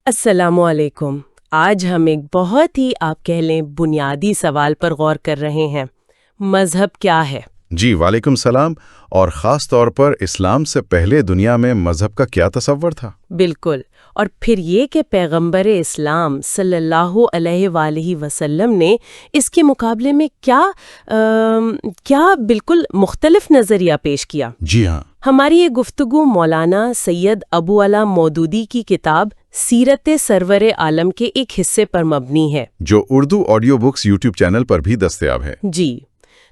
السلام علیکم۔ آج ہم ایک بہت ہی آپ کہہ لیں بنیادی سوال پر غور کر رہے ہیں۔ مذہب کیا ہے؟ جی وعلیکم السلام۔ اور خاص طور پر اسلام سے پہلے دنیا میں مذہب کا کیا تصور تھا؟ بالکل، اور پھر یہ کہ پیغمبر اسلام صلی اللہ علیہ وآلہ وسلم نے اس کے مقابلے میں کیا بالکل مختلف نظریہ پیش کیا۔ جی ہاں، ہماری یہ گفتگو مولانا سید ابو علا مودودی کی کتاب سیرت سرور عالم کے ایک حصے پر مبنی ہے، جو Urdu audio books YouTube channel پر بھی دستیاب ہے۔ جی،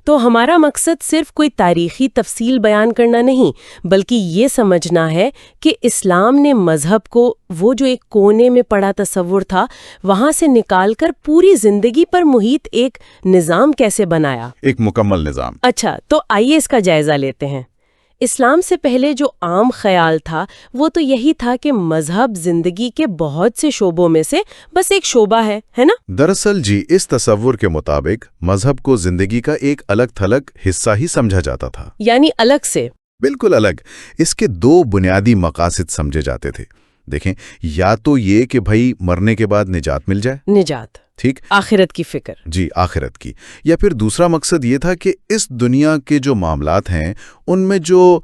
تو ہمارا مقصد صرف کوئی تاریخی تفصیل بیان کرنا نہیں، بلکہ یہ سمجھنا ہے کہ اسلام نے مذہب کو وہ جو ایک کونے میں پڑا تصور تھا وہاں سے نکال کر پوری زندگی پر محیط ایک نظام کیسے بنایا۔ ایک مکمل نظام۔ اچھا، تو آئیے اس کا جائزہ لیتے ہیں۔ اسلام سے پہلے جو عام خیال تھا وہ تو یہی تھا کہ مذہب زندگی کے بہت سے شعبوں میں سے بس ایک شعبہ ہے نا؟ دراصل جی، اس تصور کے مطابق مذہب کو زندگی کا ایک الگ تھلگ حصہ ہی سمجھا جاتا تھا۔ یعنی الگ سے؟ بالکل الگ۔ اس کے دو بنیادی مقاصد سمجھے جاتے تھے۔ دیکھیں، یا تو یہ کہ بھائی مرنے کے بعد نجات مل جائے، نجات، ٹھیک، آخرت کی فکر۔ جی، آخرت کی۔ یا پھر دوسرا مقصد یہ تھا کہ اس دنیا کے جو معاملات ہیں ان میں جو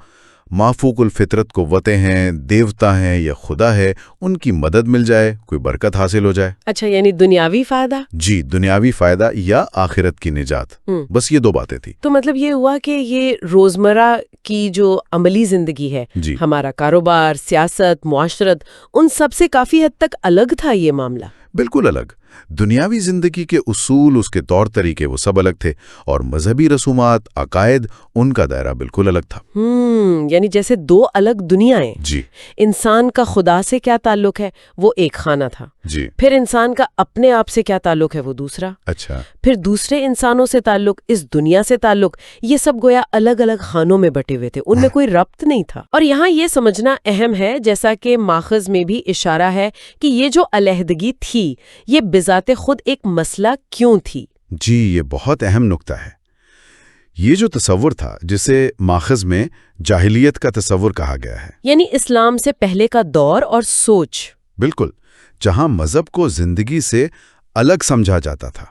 مافوق الفطرت قوتیں ہیں، دیوتا ہیں یا خدا ہے، ان کی مدد مل جائے، کوئی برکت حاصل ہو جائے۔ اچھا، یعنی دنیاوی فائدہ؟ جی، دنیاوی فائدہ یا آخرت کی نجات، بس یہ دو باتیں تھیں۔ تو مطلب یہ ہوا کہ یہ روزمرہ کی جو عملی زندگی ہے، جی، ہمارا کاروبار، سیاست، معاشرت، ان سب سے کافی حد تک الگ تھا یہ معاملہ۔ بالکل الگ۔ دنیاوی زندگی کے اصول، اس کے طور طریقے وہ سب الگ تھے، اور مذہبی رسومات، عقائد، ان کا دائرہ بالکل الگ تھا۔ یعنی جیسے دو الگ دنیایں۔ جی، انسان کا خدا سے کیا تعلق ہے وہ ایک خانہ تھا، جی، پھر انسان کا اپنے آپ سے کیا تعلق ہے وہ دوسرا، اچھا، پھر دوسرے انسانوں سے تعلق، اس دنیا سے تعلق، یہ سب گویا الگ الگ خانوں میں بٹے ہوئے تھے، ان میں کوئی ربط نہیں تھا۔ اور یہاں یہ سمجھنا اہم ہے، جیسا کہ ماخذ میں بھی اشارہ ہے، کہ یہ جو علیحدگی تھی یہ بذات خود ایک مسئلہ کیوں تھی؟ جی، یہ بہت اہم نکتہ ہے۔ یہ جو تصور تھا جسے ماخذ میں جاہلیت کا تصور کہا گیا ہے، یعنی اسلام سے پہلے کا دور اور سوچ۔ بالکل، جہاں مذہب کو زندگی سے الگ سمجھا جاتا تھا،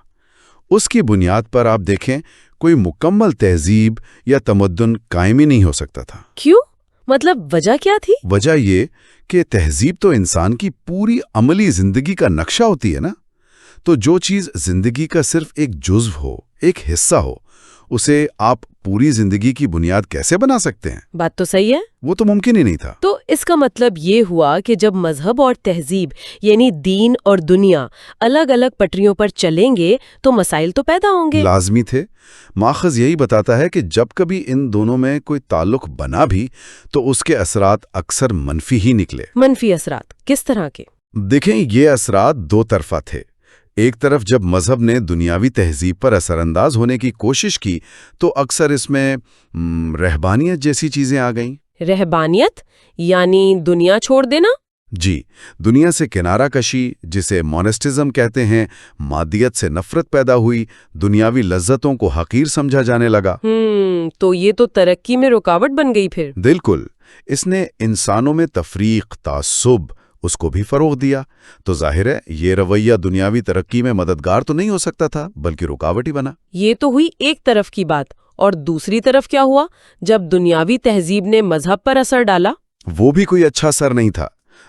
اس کی بنیاد پر آپ دیکھیں کوئی مکمل تہذیب یا تمدن قائم ہی نہیں ہو سکتا تھا۔ کیوں؟ مطلب وجہ کیا تھی؟ وجہ یہ کہ تہذیب تو انسان کی پوری عملی زندگی کا نقشہ ہوتی ہے نا، تو جو چیز زندگی کا صرف ایک جزو ہو، ایک حصہ ہو، اسے آپ پوری زندگی کی بنیاد کیسے بنا سکتے ہیں؟ بات تو صحیح ہے۔ وہ تو ممکن ہی نہیں تھا۔ تو اس کا مطلب یہ ہوا کہ جب مذہب اور تہذیب یعنی دین اور دنیا الگ الگ پٹریوں پر چلیں گے تو مسائل تو پیدا ہوں گے۔ لازمی تھے۔ ماخذ یہی بتاتا ہے کہ جب کبھی ان دونوں میں کوئی تعلق بنا بھی تو اس کے اثرات اکثر منفی ہی نکلے۔ منفی اثرات کس طرح کے؟ دیکھیں، یہ اثرات دو طرفہ تھے۔ ایک طرف جب مذہب نے دنیاوی تہذیب پر اثر انداز ہونے کی کوشش کی تو اکثر اس میں رہبانیت جیسی چیزیں آ گئیں۔ رہبانیت یعنی دنیا چھوڑ دینا؟ جی، دنیا سے کنارہ کشی، جسے مونسٹزم کہتے ہیں، مادیت سے نفرت پیدا ہوئی، دنیاوی لذتوں کو حقیر سمجھا جانے لگا۔ تو یہ تو ترقی میں رکاوٹ بن گئی پھر۔ بالکل، اس نے انسانوں میں تفریق، تعصب، اس کو بھی فروغ دیا۔ تو ظاہر ہے یہ رویہ دنیاوی ترقی میں مددگار تو نہیں ہو سکتا تھا، بلکہ رکاوٹ ہی بنا۔ یہ تو ہوئی ایک طرف کی بات، اور دوسری طرف کیا ہوا جب دنیاوی تہذیب نے مذہب پر اثر ڈالا؟ وہ بھی کوئی اچھا اثر نہیں تھا۔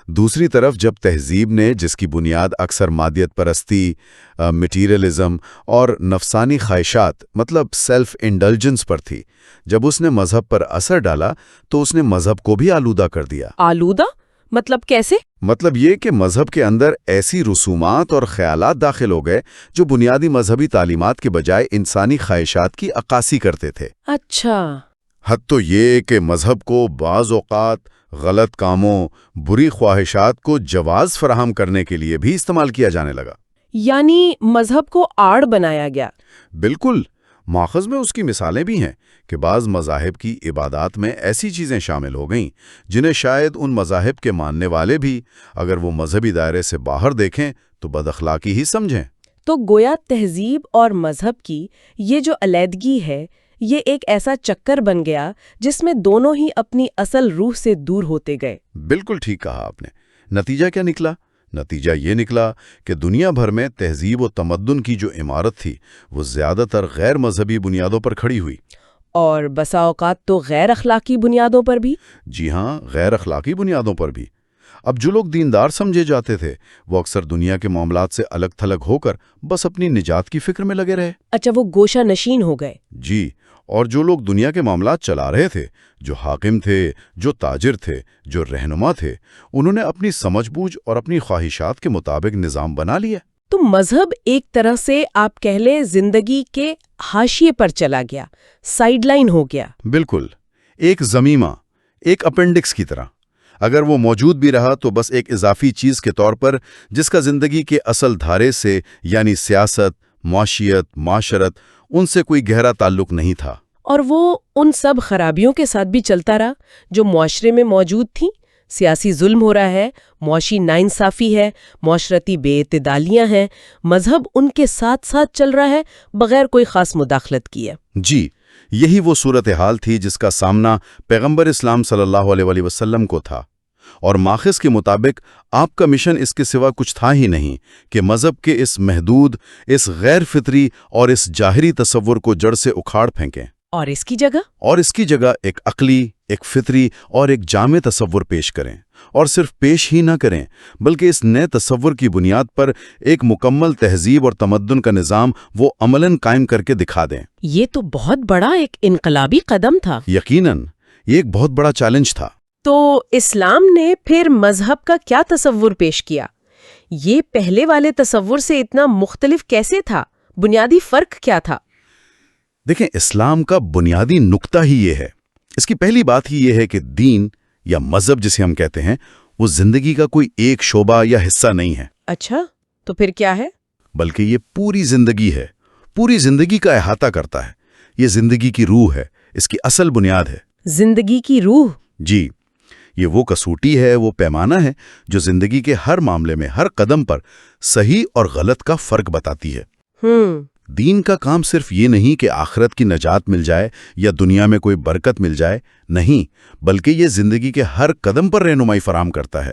دوسری طرف جب تہذیب نے، جس کی بنیاد اکثر مادیت پرستی، مٹیریلزم اور نفسانی خواہشات مطلب سیلف انڈلجنس پر تھی، جب اس نے مذہب پر اثر ڈالا تو اس نے مذہب کو بھی آلودہ کر دیا۔ آلودہ مطلب کیسے؟ مطلب یہ کہ مذہب کے اندر ایسی رسومات اور خیالات داخل ہو گئے جو بنیادی مذہبی تعلیمات کے بجائے انسانی خواہشات کی عکاسی کرتے تھے۔ اچھا۔ حد تو یہ کہ مذہب کو بعض اوقات غلط کاموں، بری خواہشات کو جواز فراہم کرنے کے لیے بھی استعمال کیا جانے لگا۔ یعنی مذہب کو آڑ بنایا گیا۔ بالکل، ماخذ میں اس کی مثالیں بھی ہیں کہ بعض مذاہب کی عبادات میں ایسی چیزیں شامل ہو گئیں جنہیں شاید ان مذاہب کے ماننے والے بھی اگر وہ مذہبی دائرے سے باہر دیکھیں تو بد اخلاقی ہی سمجھیں۔ تو گویا تہذیب اور مذہب کی یہ جو علیحدگی ہے، یہ ایک ایسا چکر بن گیا جس میں دونوں ہی اپنی اصل روح سے دور ہوتے گئے۔ بالکل ٹھیک کہا آپ نے۔ نتیجہ کیا نکلا؟ نتیجہ یہ نکلا کہ دنیا بھر میں تہذیب و تمدن کی جو عمارت تھی وہ زیادہ تر غیر مذہبی بنیادوں پر کھڑی ہوئی۔ اور بسا اوقات تو غیر اخلاقی بنیادوں پر بھی۔ جی ہاں، غیر اخلاقی بنیادوں پر بھی۔ اب جو لوگ دیندار سمجھے جاتے تھے وہ اکثر دنیا کے معاملات سے الگ تھلگ ہو کر بس اپنی نجات کی فکر میں لگے رہے۔ اچھا، وہ گوشہ نشین ہو گئے۔ جی، اور جو لوگ دنیا کے معاملات چلا رہے تھے، جو حاکم تھے، جو تاجر تھے، جو رہنما تھے، انہوں نے اپنی سمجھ بوجھ اور اپنی خواہشات کے مطابق نظام بنا لیا۔ تو مذہب ایک طرح سے آپ کہہ لیں زندگی کے حاشیے پر چلا گیا، سائیڈ لائن ہو گیا۔ بالکل، ایک ضمیمہ، ایک اپینڈکس کی طرح۔ اگر وہ موجود بھی رہا تو بس ایک اضافی چیز کے طور پر، جس کا زندگی کے اصل دھارے سے یعنی سیاست، معاشیت، معاشرت ان سے کوئی گہرا تعلق نہیں تھا۔ اور وہ ان سب خرابیوں کے ساتھ بھی چلتا رہا جو معاشرے میں موجود تھیں۔ سیاسی ظلم ہو رہا ہے، معاشی ناانصافی ہے، معاشرتی بے اعتدالیاں ہیں، مذہب ان کے ساتھ ساتھ چل رہا ہے بغیر کوئی خاص مداخلت کیے۔ جی، یہی وہ صورتحال تھی جس کا سامنا پیغمبر اسلام صلی اللہ علیہ وسلم کو تھا، اور ماخذ کے مطابق آپ کا مشن اس کے سوا کچھ تھا ہی نہیں کہ مذہب کے اس محدود، اس غیر فطری اور اس ظاہری تصور کو جڑ سے اکھاڑ پھینکیں، اور اس کی جگہ ایک عقلی، ایک فطری اور ایک جامع تصور پیش کریں، اور صرف پیش ہی نہ کریں بلکہ اس نئے تصور کی بنیاد پر ایک مکمل تہذیب اور تمدن کا نظام وہ عملاً قائم کر کے دکھا دیں۔ یہ تو بہت بڑا ایک انقلابی قدم تھا۔ یقیناً یہ ایک بہت بڑا چیلنج تھا۔ تو اسلام نے پھر مذہب کا کیا تصور پیش کیا؟ یہ پہلے والے تصور سے اتنا مختلف کیسے تھا؟ بنیادی فرق کیا تھا؟ دیکھیں، اسلام کا بنیادی نقطہ ہی یہ ہے، اس کی پہلی بات ہی یہ ہے کہ دین یا مذہب جسے ہم کہتے ہیں وہ زندگی کا کوئی ایک شعبہ یا حصہ نہیں ہے۔ اچھا، تو پھر کیا ہے؟ بلکہ یہ پوری زندگی ہے، پوری زندگی کا احاطہ کرتا ہے۔ یہ زندگی کی روح ہے، اس کی اصل بنیاد ہے۔ زندگی کی روح؟ جی، یہ وہ کسوٹی ہے، وہ پیمانہ ہے جو زندگی کے ہر معاملے میں، ہر قدم پر صحیح اور غلط کا فرق بتاتی ہے۔ دین کا کام صرف یہ نہیں کہ آخرت کی نجات مل جائے یا دنیا میں کوئی برکت مل جائے، نہیں، بلکہ یہ زندگی کے ہر قدم پر رہنمائی فراہم کرتا ہے،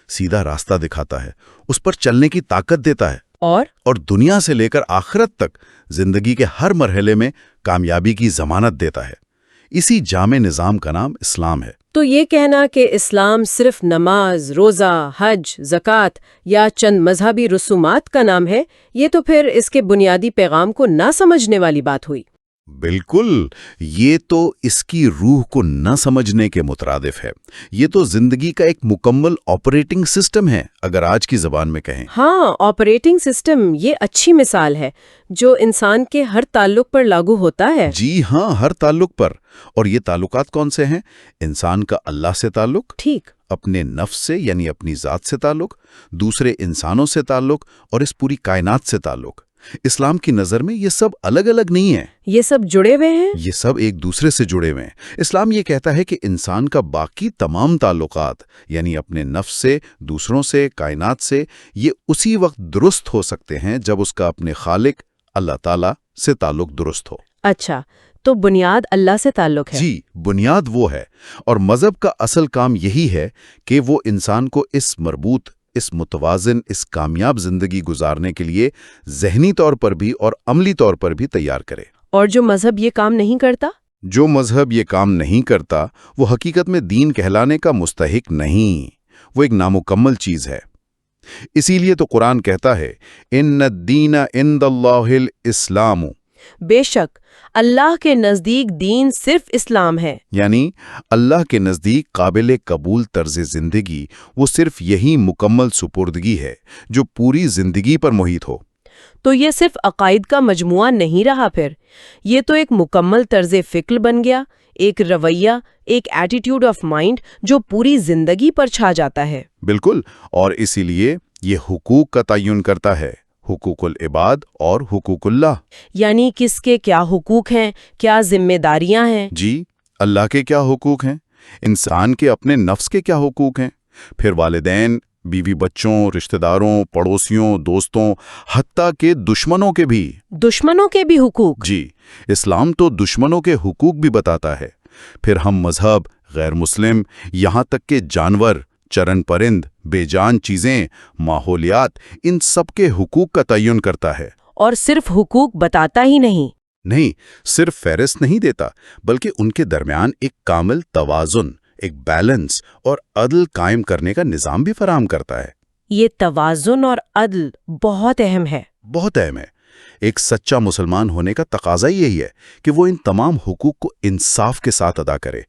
سیدھا راستہ دکھاتا ہے، اس پر چلنے کی طاقت دیتا ہے، اور دنیا سے لے کر آخرت تک زندگی کے ہر مرحلے میں کامیابی کی ضمانت دیتا ہے۔ اسی جامع نظام کا نام اسلام ہے۔ تو یہ کہنا کہ اسلام صرف نماز، روزہ، حج، زکوٰۃ یا چند مذہبی رسومات کا نام ہے، یہ تو پھر اس کے بنیادی پیغام کو نہ سمجھنے والی بات ہوئی۔ بالکل، یہ تو اس کی روح کو نہ سمجھنے کے مترادف ہے۔ یہ تو زندگی کا ایک مکمل آپریٹنگ سسٹم ہے، اگر آج کی زبان میں کہیں۔ ہاں، آپریٹنگ سسٹم، یہ اچھی مثال ہے جو انسان کے ہر تعلق پر لاگو ہوتا ہے۔ جی ہاں، ہر تعلق پر۔ اور یہ تعلقات کون سے ہیں؟ انسان کا اللہ سے تعلق، ٹھیک، اپنے نفس سے یعنی اپنی ذات سے تعلق، دوسرے انسانوں سے تعلق، اور اس پوری کائنات سے تعلق۔ اسلام کی نظر میں یہ سب الگ الگ نہیں ہیں، یہ سب جڑے ہوئے ہیں، یہ سب ایک دوسرے سے جڑے ہوئے ہیں۔ اسلام یہ کہتا ہے کہ انسان کا باقی تمام تعلقات یعنی اپنے نفس سے، دوسروں سے، کائنات سے، یہ اسی وقت درست ہو سکتے ہیں جب اس کا اپنے خالق اللہ تعالیٰ سے تعلق درست ہو۔ اچھا، تو بنیاد اللہ سے تعلق ہے۔ جی، بنیاد وہ ہے، اور مذہب کا اصل کام یہی ہے کہ وہ انسان کو اس مربوط، اس متوازن، اس کامیاب زندگی گزارنے کے لیے ذہنی طور پر بھی اور عملی طور پر بھی تیار کرے۔ اور جو مذہب یہ کام نہیں کرتا؟ جو مذہب یہ کام نہیں کرتا وہ حقیقت میں دین کہلانے کا مستحق نہیں، وہ ایک نامکمل چیز ہے۔ اسی لیے تو قرآن کہتا ہے ان الدین عند اللہ الاسلام، بے شک اللہ کے نزدیک دین صرف اسلام ہے۔ یعنی اللہ کے نزدیک قابل قبول طرز زندگی وہ صرف یہی مکمل سپردگی ہے جو پوری زندگی پر محیط ہو۔ تو یہ صرف عقائد کا مجموعہ نہیں رہا، پھر یہ تو ایک مکمل طرز فکر بن گیا، ایک رویہ، ایک ایٹیٹیوڈ آف مائنڈ جو پوری زندگی پر چھا جاتا ہے۔ بالکل، اور اسی لیے یہ حقوق کا تعین کرتا ہے، حقوق العباد اور حقوق اللہ۔ یعنی کس کے کیا حقوق ہیں، کیا ذمہ داریاں ہیں؟ جی، اللہ کے کیا حقوق ہیں، انسان کے اپنے نفس کے کیا حقوق ہیں، پھر والدین، بیوی بچوں، رشتہ داروں، پڑوسیوں، دوستوں، حتیٰ کہ دشمنوں کے بھی۔ دشمنوں کے بھی حقوق؟ جی، اسلام تو دشمنوں کے حقوق بھی بتاتا ہے۔ پھر ہم مذہب، غیر مسلم، یہاں تک کہ جانور، چرن پرند، بے جان چیزیں، ماحولیات، ان سب کے حقوق کا تعین کرتا ہے۔ اور صرف حقوق بتاتا ہی نہیں، صرف فہرست نہیں دیتا، بلکہ ان کے درمیان ایک کامل توازن، ایک بیلنس اور عدل قائم کرنے کا نظام بھی فراہم کرتا ہے۔ یہ توازن اور عدل بہت اہم ہے۔ بہت اہم ہے۔ ایک سچا مسلمان ہونے کا تقاضا یہی ہے کہ وہ ان تمام حقوق کو انصاف کے ساتھ ادا کرے،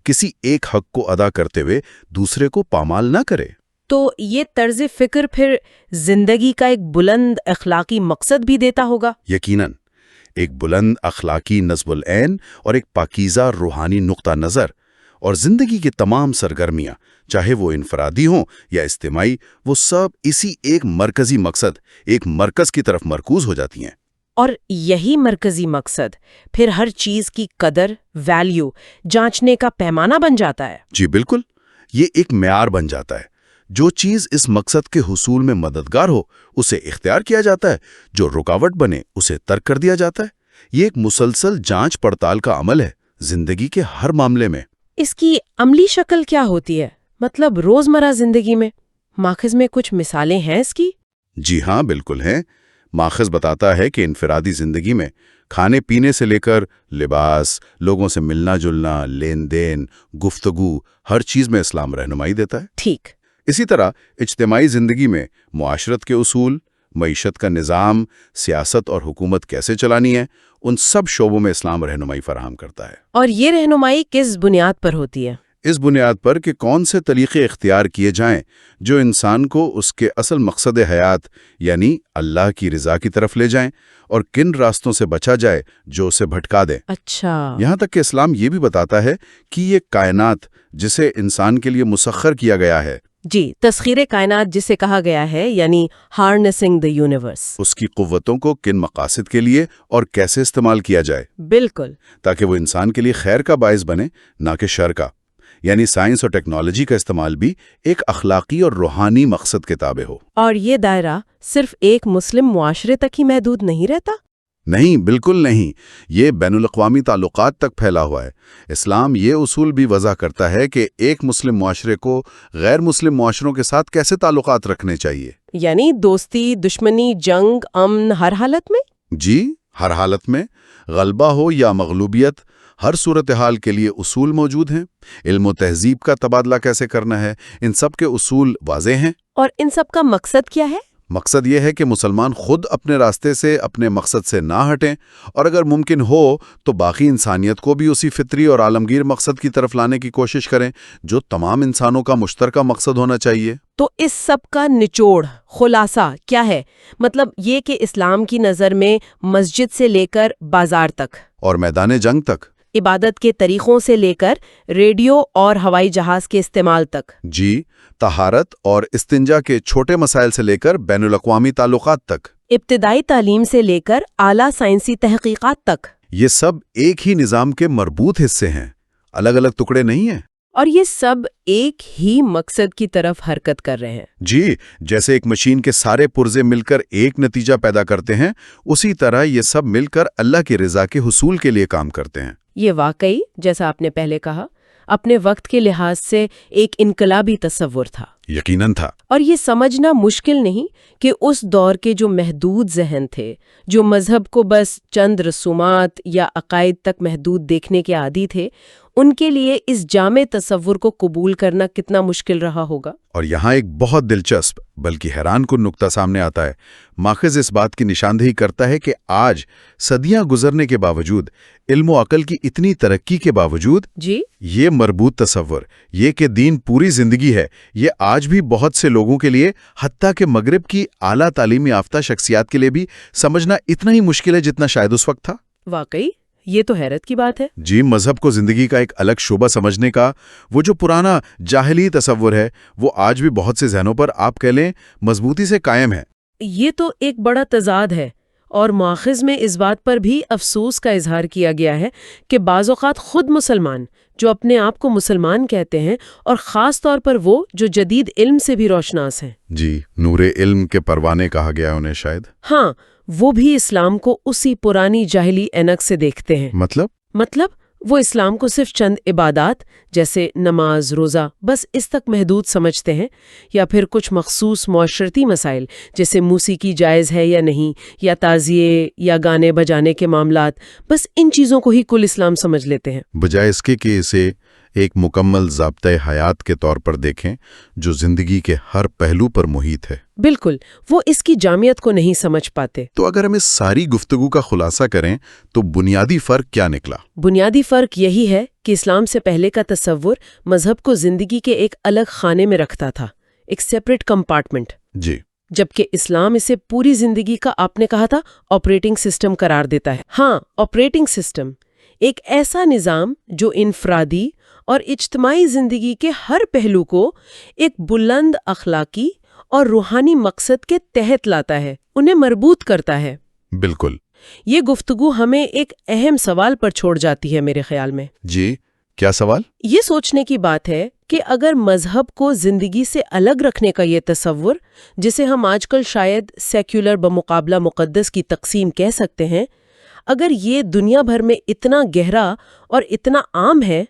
کسی ایک حق کو ادا کرتے ہوئے دوسرے کو پامال نہ کرے۔ تو یہ طرز فکر پھر زندگی کا ایک بلند اخلاقی مقصد بھی دیتا ہوگا؟ یقیناً، ایک بلند اخلاقی نصب العین اور ایک پاکیزہ روحانی نقطہ نظر، اور زندگی کی تمام سرگرمیاں، چاہے وہ انفرادی ہوں یا اجتماعی، وہ سب اسی ایک مرکزی مقصد، ایک مرکز کی طرف مرکوز ہو جاتی ہیں۔ اور یہی مرکزی مقصد پھر ہر چیز کی قدر، ویلیو جانچنے کا پیمانہ بن جاتا ہے۔ جی بالکل، یہ ایک معیار بن جاتا ہے۔ جو چیز اس مقصد کے حصول میں مددگار ہو اسے اختیار کیا جاتا ہے، جو رکاوٹ بنے اسے ترک کر دیا جاتا ہے۔ یہ ایک مسلسل جانچ پڑتال کا عمل ہے زندگی کے ہر معاملے میں۔ اس کی عملی شکل کیا ہوتی ہے؟ مطلب روزمرہ زندگی میں ماخذ میں کچھ مثالیں ہیں اس کی؟ جی ہاں، بالکل ہیں۔ ماخذ بتاتا ہے کہ انفرادی زندگی میں کھانے پینے سے لے کر لباس، لوگوں سے ملنا جلنا، لین دین، گفتگو، ہر چیز میں اسلام رہنمائی دیتا ہے۔ ٹھیک۔ اسی طرح اجتماعی زندگی میں معاشرت کے اصول، معیشت کا نظام، سیاست اور حکومت کیسے چلانی ہے، ان سب شعبوں میں اسلام رہنمائی فراہم کرتا ہے۔ اور یہ رہنمائی کس بنیاد پر ہوتی ہے؟ اس بنیاد پر کہ کون سے طریقے اختیار کیے جائیں جو انسان کو اس کے اصل مقصد حیات یعنی اللہ کی رضا کی طرف لے جائیں، اور کن راستوں سے بچا جائے جو اسے بھٹکا دیں۔ اچھا۔ یہاں تک کہ اسلام یہ بھی بتاتا ہے کہ یہ کائنات جسے انسان کے لیے مسخر کیا گیا ہے، جی، تسخیر کائنات جسے کہا گیا ہے، یعنی ہارنسنگ دی یونیورس، اس کی قوتوں کو کن مقاصد کے لیے اور کیسے استعمال کیا جائے، بالکل، تاکہ وہ انسان کے لیے خیر کا باعث بنے نہ کہ شر کا۔ یعنی سائنس اور ٹیکنالوجی کا استعمال بھی ایک اخلاقی اور روحانی مقصد کے تابع ہو۔ اور یہ دائرہ صرف ایک مسلم معاشرے تک ہی محدود نہیں رہتا؟ نہیں، بالکل نہیں، یہ بین الاقوامی تعلقات تک پھیلا ہوا ہے۔ اسلام یہ اصول بھی وضع کرتا ہے کہ ایک مسلم معاشرے کو غیر مسلم معاشروں کے ساتھ کیسے تعلقات رکھنے چاہیے۔ یعنی دوستی، دشمنی، جنگ، امن، ہر حالت میں؟ جی، ہر حالت میں، غلبہ ہو یا مغلوبیت، ہر صورتحال کے لیے اصول موجود ہیں۔ علم و تہذیب کا تبادلہ کیسے کرنا ہے، ان سب کے اصول واضح ہیں۔ اور ان سب کا مقصد کیا ہے؟ مقصد یہ ہے کہ مسلمان خود اپنے راستے سے، اپنے مقصد سے نہ ہٹیں، اور اگر ممکن ہو تو باقی انسانیت کو بھی اسی فطری اور عالمگیر مقصد کی طرف لانے کی کوشش کریں جو تمام انسانوں کا مشترکہ مقصد ہونا چاہیے۔ تو اس سب کا نچوڑ، خلاصہ کیا ہے؟ مطلب یہ کہ اسلام کی نظر میں مسجد سے لے کر بازار تک، اور میدان جنگ تک، عبادت کے طریقوں سے لے کر ریڈیو اور ہوائی جہاز کے استعمال تک، جی، طہارت اور استنجا کے چھوٹے مسائل سے لے کر بین الاقوامی تعلقات تک، ابتدائی تعلیم سے لے کر اعلیٰ سائنسی تحقیقات تک، یہ سب ایک ہی نظام کے مربوط حصے ہیں، الگ الگ ٹکڑے نہیں ہیں۔ اور یہ سب ایک ہی مقصد کی طرف حرکت کر رہے ہیں۔ جی، جیسے ایک مشین کے سارے پرزے مل کر ایک نتیجہ پیدا کرتے ہیں، اسی طرح یہ سب مل کر اللہ کی رضا کے حصول کے لیے کام کرتے ہیں۔ یہ واقعی، جیسا آپ نے پہلے کہا، اپنے وقت کے لحاظ سے ایک انقلابی تصور تھا۔ یقیناً تھا۔ اور یہ سمجھنا مشکل نہیں کہ اس دور کے جو محدود ذہن تھے، جو مذہب کو بس چند رسومات یا عقائد تک محدود دیکھنے کے عادی تھے، ان کے لیے اس جامع تصور کو قبول کرنا کتنا مشکل رہا ہوگا۔ اور یہاں ایک بہت دلچسپ بلکہ حیران کن نقطہ سامنے آتا ہے۔ ماخذ اس بات کی نشاندہی کرتا ہے کہ آج صدیاں گزرنے کے باوجود، علم و عقل کی اتنی ترقی کے باوجود، جی، یہ مربوط تصور، یہ کہ دین پوری زندگی ہے، یہ آج بھی بہت سے لوگوں کے لیے، حتیٰ کہ مغرب کی اعلیٰ تعلیم یافتہ شخصیات کے لیے بھی سمجھنا اتنا ہی مشکل ہے جتنا شاید اس وقت تھا۔ واقعی یہ تو حیرت کی بات ہے۔ جی، مذہب کو زندگی کا ایک الگ شعبہ سمجھنے کا وہ جو پرانا جاہلی تصور ہے، وہ آج بھی بہت سے ذہنوں پر آپ کہہ لیں مضبوطی سے قائم ہے۔ یہ تو ایک بڑا تضاد ہے، اور مؤخذ میں اس بات پر بھی افسوس کا اظہار کیا گیا ہے کہ بعض اوقات خود مسلمان جو اپنے آپ کو مسلمان کہتے ہیں، اور خاص طور پر وہ جو جدید علم سے بھی روشناس ہیں، جی، نور علم کے پروانے کہا گیا انہیں شاید، ہاں، وہ بھی اسلام کو اسی پرانی جاہلی اینک سے دیکھتے ہیں۔ مطلب وہ اسلام کو صرف چند عبادات جیسے نماز، روزہ بس اس تک محدود سمجھتے ہیں، یا پھر کچھ مخصوص معاشرتی مسائل جیسے موسیقی جائز ہے یا نہیں، یا تعزیے یا گانے بجانے کے معاملات، بس ان چیزوں کو ہی کل اسلام سمجھ لیتے ہیں، بجائے اس کے کہ اسے ایک مکمل ضابطۂ حیات کے طور پر دیکھیں جو زندگی کے ہر پہلو پر محیط ہے۔ بالکل، وہ اس کی جامعیت کو نہیں سمجھ پاتے۔ تو اگر ہم اس ساری گفتگو کا خلاصہ کریں تو بنیادی فرق کیا نکلا؟ بنیادی فرق یہی ہے کہ اسلام سے پہلے کا تصور مذہب کو زندگی کے ایک الگ خانے میں رکھتا تھا، ایک سیپریٹ کمپارٹمنٹ، جی، جبکہ اسلام اسے پوری زندگی کا، آپ نے کہا تھا، آپریٹنگ سسٹم قرار دیتا ہے۔ ہاں، آپریٹنگ سسٹم، ایک ایسا نظام جو انفرادی اور اجتماعی زندگی کے ہر پہلو کو ایک بلند اخلاقی اور روحانی مقصد کے تحت لاتا ہے، انہیں مربوط کرتا ہے۔ بالکل۔ یہ گفتگو ہمیں ایک اہم سوال پر چھوڑ جاتی ہے میرے خیال میں۔ جی، کیا سوال؟ یہ سوچنے کی بات ہے کہ اگر مذہب کو زندگی سے الگ رکھنے کا یہ تصور، جسے ہم آج کل شاید سیکولر بمقابلہ مقدس کی تقسیم کہہ سکتے ہیں، اگر یہ دنیا بھر میں اتنا گہرا اور اتنا عام ہے،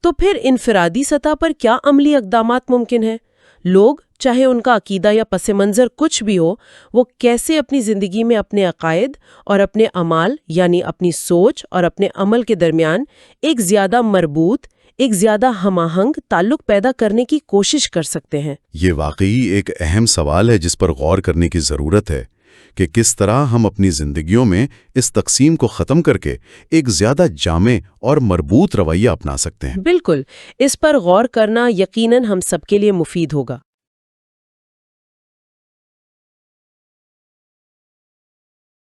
تو پھر انفرادی سطح پر کیا عملی اقدامات ممکن ہیں؟ لوگ، چاہے ان کا عقیدہ یا پس منظر کچھ بھی ہو، وہ کیسے اپنی زندگی میں اپنے عقائد اور اپنے اعمال، یعنی اپنی سوچ اور اپنے عمل کے درمیان ایک زیادہ مربوط، ایک زیادہ ہم آہنگ تعلق پیدا کرنے کی کوشش کر سکتے ہیں؟ یہ واقعی ایک اہم سوال ہے جس پر غور کرنے کی ضرورت ہے کہ کس طرح ہم اپنی زندگیوں میں اس تقسیم کو ختم کر کے ایک زیادہ جامع اور مربوط رویہ اپنا سکتے ہیں۔ بالکل، اس پر غور کرنا یقیناً ہم سب کے لیے مفید ہوگا۔